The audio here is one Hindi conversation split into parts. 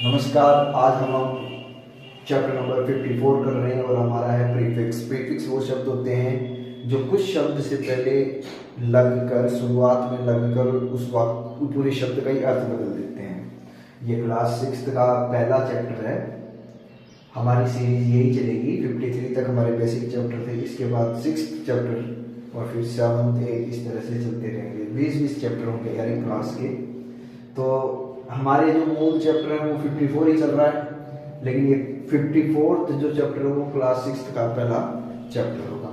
नमस्कार। आज हम चैप्टर नंबर 54 कर रहे हैं और हमारा है प्रीफिक्स। प्रीफिक्स वो शब्द होते हैं जो कुछ शब्द से पहले लगकर, शुरुआत में लगकर उस वक्त पूरे शब्द का ही अर्थ बदल देते हैं। ये क्लास 6 का पहला चैप्टर है। हमारी सीरीज यही चलेगी, 53 तक हमारे बेसिक चैप्टर थे, इसके बाद 6th चैप्टर और फिर 7th 8th इस तरह से चलते रहेंगे। 20 चैप्टर होंगे हर एक क्लास के। तो हमारे जो मूल चैप्टर है वो 54 ही चल रहा है, लेकिन ये 54th जो चैप्टर है वो क्लास 6 का पहला चैप्टर होगा।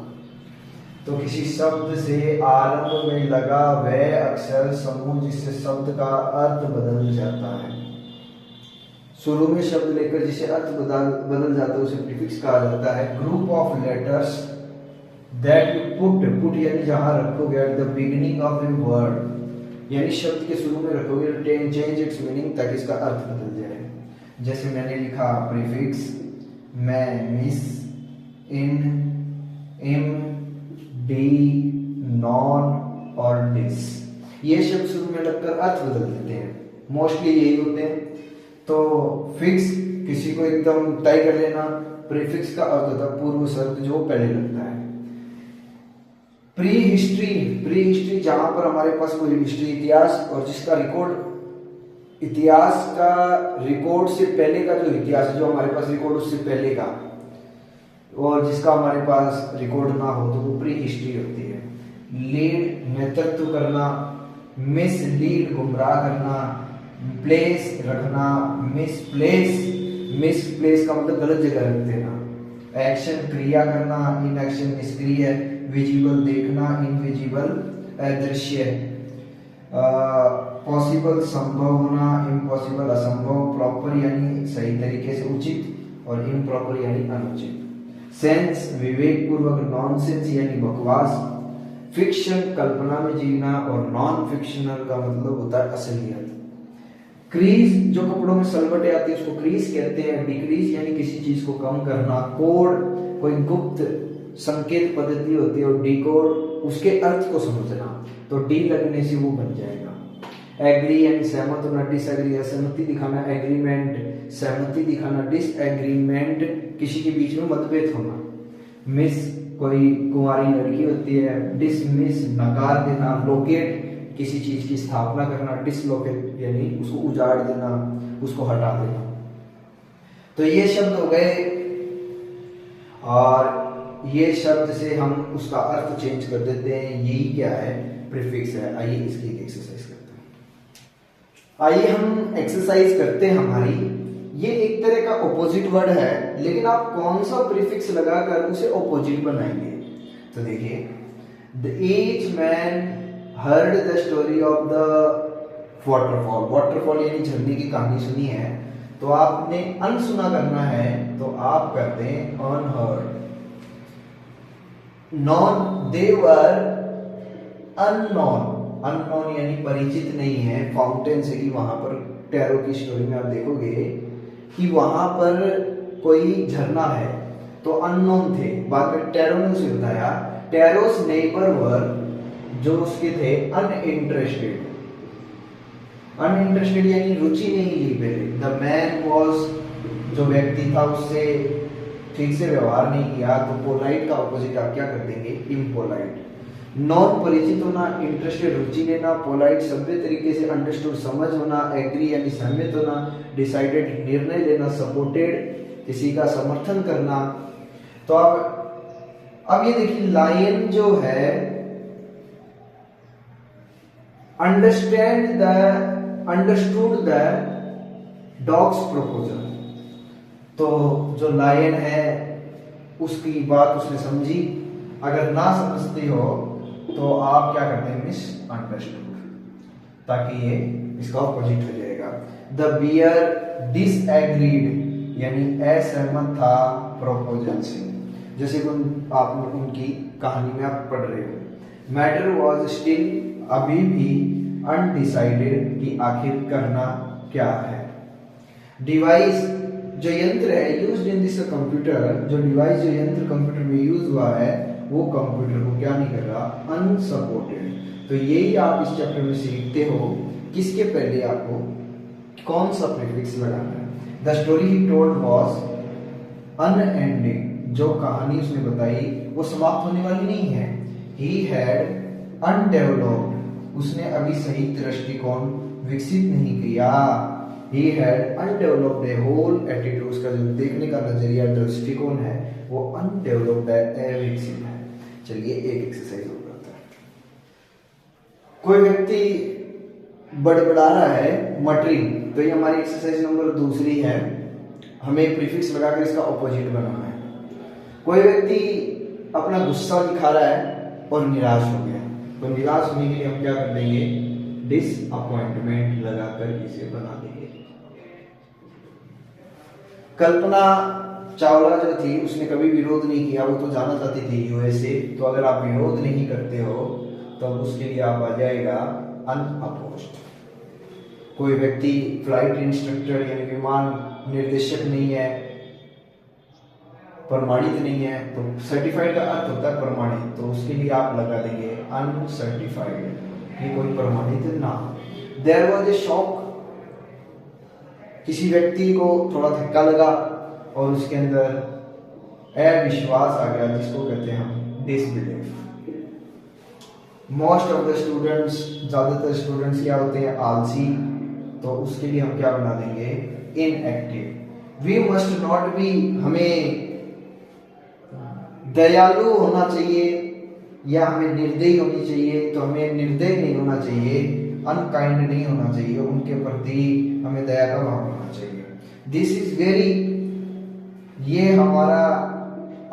तो किसी शब्द से आरंभ में लगा वह अक्षर समूह जिससे शब्द का अर्थ बदल जाता है। शुरू में शब्द लेकर जिसे अर्थ बदल जाता है उसे प्रीफिक्स कहा जाता है। Group of letters that you put यानी जहां रखोगे at the beginning of a word, यानी शब्द के शुरू में रखोगे, चेंज इट्स मीनिंग ताकि इसका अर्थ बदल जाए। जैसे मैंने लिखा प्रीफिक्स मैं, मिस, इन, इम, डी, नॉन और डिस, ये शब्द शुरू में लगकर अर्थ बदल देते हैं। मोस्टली यही होते हैं। तो फिक्स किसी को एकदम तय कर लेना। प्रीफिक्स का अर्थ होता है पूर्व शब्द जो पहले लगता है। प्री हिस्ट्री जहां पर हमारे पास कोई हिस्ट्री, इतिहास, और जिसका रिकॉर्ड, इतिहास का रिकॉर्ड से पहले का जो इतिहास है, जो हमारे पास रिकॉर्ड उससे पहले का, और जिसका हमारे पास रिकॉर्ड ना हो तो वो प्री हिस्ट्री होती है। लीड नेतृत्व करना, मिस लीड गुमराह करना, प्लेस रखना, मिस प्लेस का मतलब गलत जगह रख देना। एक्शन क्रिया करना, इनएक्शन निष्क्रिय, विजिबल देखना, इनविजिबल अदृश्य, पॉसिबल संभव होना, इम्पॉसिबल असंभव, प्रॉपर यानी सही तरीके से उचित और इम्प्रॉपर यानी अनुचित। सेंस विवेक पूर्वक, नॉनसेंस यानी बकवास, फिक्शन कल्पना में जीना, और नॉन फिक्शनल का मतलब होता है असलियत। क्रीज जो कपड़ों में सलवटें आती है उसको क्रीज कहते हैं। डिक्रीज यानी किसी चीज को कम करना। कोड कोई गुप्त संकेत पद्धति होती है, और डिकोड उसके अर्थ को समझना, तो डी लगने से वो बन जाएगा। एग्री यानी सहमत होना, डिसएग्री असहमति दिखाना, एग्रीमेंट सहमति दिखाना, डिसएग्रीमेंट किसी के बीच में मतभेद होना। मिस कोई कुंवारी लड़की होती है, डिसमिस नकार देना, लोकेट किसी चीज की स्थापना करना, डिसलोकेट यानी उसको उजाड़ देना, उसको हटा देना। तो ये शब्द हो गए, और ये शब्द से हम उसका अर्थ चेंज कर देते हैं। यही क्या है? प्रीफिक्स है। आइए इसकी एक एक्सरसाइज करते हैं। आइए हम एक्सरसाइज करते हैं हमारी। ये एक तरह का ऑपोजिट वर्ड है, लेकिन आप कौन सा प्रीफिक्स लगाकर उसे ऑपोजिट बनाएंगे? तो देखिए, the age man heard the story of the waterfall. Waterfall यानी झरने की कहानी सुनी है, तो आपने अनसुना करना है, तो आप करते हैं अनहर्ड। नॉन दे वर अननोन यानी परिचित नहीं है। फाउंटेन से कि वहां पर टैरो की स्टोरी में आप देखोगे कि वहां पर कोई झरना है, तो अननोन थे। बाद में टैरो ने उसे बताया। टैरोस नेबर वर जो उसके थे अनइंटरेस्टेड यानी रुचि नहीं ली पहले। द मैन वॉज जो व्यक्ति था उससे ठीक से व्यवहार नहीं किया, तो पोलाइट का ऑपोजिट आप क्या कर देंगे? इम्पोलाइट। नॉन परिचित होना, इंटरेस्टेड रुचि लेना, पोलाइट सभ्य तरीके से, अंडरस्टूड समझ होना, एग्री यानी सहमत होना, डिसाइडेड निर्णय लेना, सपोर्टेड किसी का समर्थन करना। तो अब ये देखिए, लायन जो है अंडरस्टूड द डॉग्स प्रपोजल, तो जो लायन है उसकी बात उसने समझी। अगर ना समझती हो तो आप क्या करते हैं? मिस अंडरस्टूड, ताकि ये इसका ऑपोजिट हो जाएगा। द बियर डिसएग्रीड यानी असहमत था प्रपोजल से, जैसे आप उनकी कहानी में आप पढ़ रहे हो। मैटर वॉज स्टिल अभी भी अनडिसाइडेड कि आखिर करना क्या है। डिवाइस जो यंत्र है, यूज्ड इन दिस कंप्यूटर, जो डिवाइस जो यंत्र कंप्यूटर में यूज हुआ है वो कंप्यूटर को क्या नहीं कर रहा? अनसपोर्टेड। तो यही आप इस चैप्टर में सीखते हो, किसके पहले आपको कौन सा प्रीफिक्स लगाना है। The story he told was unending, जो कहानी उसने बताई वो समाप्त होने वाली नहीं है। ही हैड अनडेवलप्ड, उसने अभी सही दृष्टिकोण विकसित नहीं किया। He had undeveloped a whole attitude, उसका जो देखने का नजरिया दृष्टिकोण है वो अनडेवलप्ड है, अविकसित है। चलिए एक एक्सरसाइज और करते हैं। कोई व्यक्ति बड़बड़ा रहा है मटरिंग, तो ये हमारी एक्सरसाइज नंबर दूसरी है। हमें प्रीफिक्स लगाकर इसका ऑपोजिट बनाना है। कोई व्यक्ति अपना गुस्सा दिखा रहा है और निराश हो गया, तो निराश होने के लिए हम क्या कर देंगे, डिसअपॉइंटमेंट लगाकर इसे बना देंगे। कल्पना चावला जो थी उसने कभी विरोध नहीं किया, वो तो जाना चाहती थी यूएसए। तो अगर आप विरोध नहीं करते हो तो उसके लिए आप आ जाएगा अनअपोज्ड। कोई व्यक्ति फ्लाइट इंस्ट्रक्टर यानी विमान निर्देशक नहीं है, प्रमाणित नहीं है, तो सर्टिफाइड का अर्थ होता है प्रमाणित, तो उसके लिए आप लगा देंगे अनसर्टिफाइड, कि कोई प्रमाणित ना। देयर वाज ए शॉक, किसी व्यक्ति को थोड़ा धक्का लगा और उसके अंदर अविश्वास आ गया, जिसको कहते हैं हम disbelief. Most of the students, ज्यादातर स्टूडेंट्स क्या होते हैं, आलसी, तो उसके लिए हम क्या बना देंगे, inactive. We must not be, हमें दयालु होना चाहिए या हमें निर्दयी होनी चाहिए, तो हमें निर्दयी नहीं होना चाहिए, अनकाइंड नहीं होना चाहिए, उनके प्रति हमें दया का भाव होना चाहिए। दिस इज वेरी, ये हमारा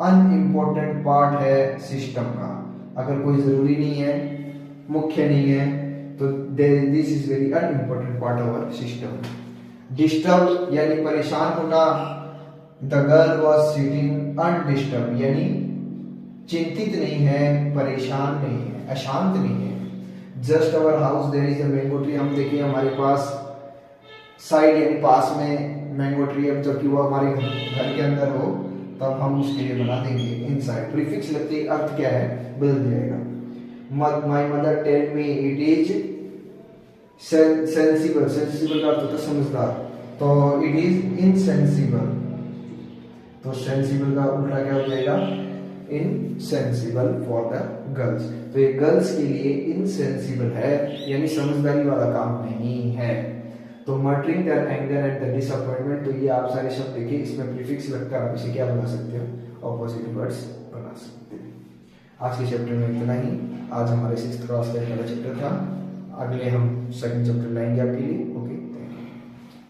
अनइम्पोर्टेंट पार्ट है सिस्टम का। अगर कोई जरूरी नहीं है, मुख्य नहीं है, तो this is very unimportant part of our system. Disturb यानी परेशान होना। The girl was sitting undisturb, यानी चिंतित नहीं है, परेशान नहीं है, अशांत नहीं है। Just our house there is a mango tree, हम देखिए हमारे पास साइड यानी पास में मैंगो ट्री है, जबकि वो हमारे घर के अंदर हो, तब हम उसके लिए बना देंगे इनसाइड। प्रीफिक्स लगते अर्थ क्या है, बदल जाएगा। My mother tell me it is sensible, sensible का अर्थ होता है समझदार, तो इट इज इनसेंसिबल, तो सेंसिबल का उल्टा क्या हो जाएगा, इनसेंसिबल फॉर द गर्ल्स। तो ये गर्ल्स के लिए इनसेंसिबल है, यानी समझदारी वाला काम नहीं है। तो muttering their anger and the disappointment, तो ये आप सारे शब्द देखिए, इसमें प्रीफिक्स लगकर आप इसे क्या बना सकते हो, ऑपोजिट वर्ड्स बना सकते हैं। आज के चैप्टर में इतना ही। आज हमारे 6th क्लास का पहला चैप्टर था, अगले हम सेकंड चैप्टर लाएंगे आपके लिए। ओके।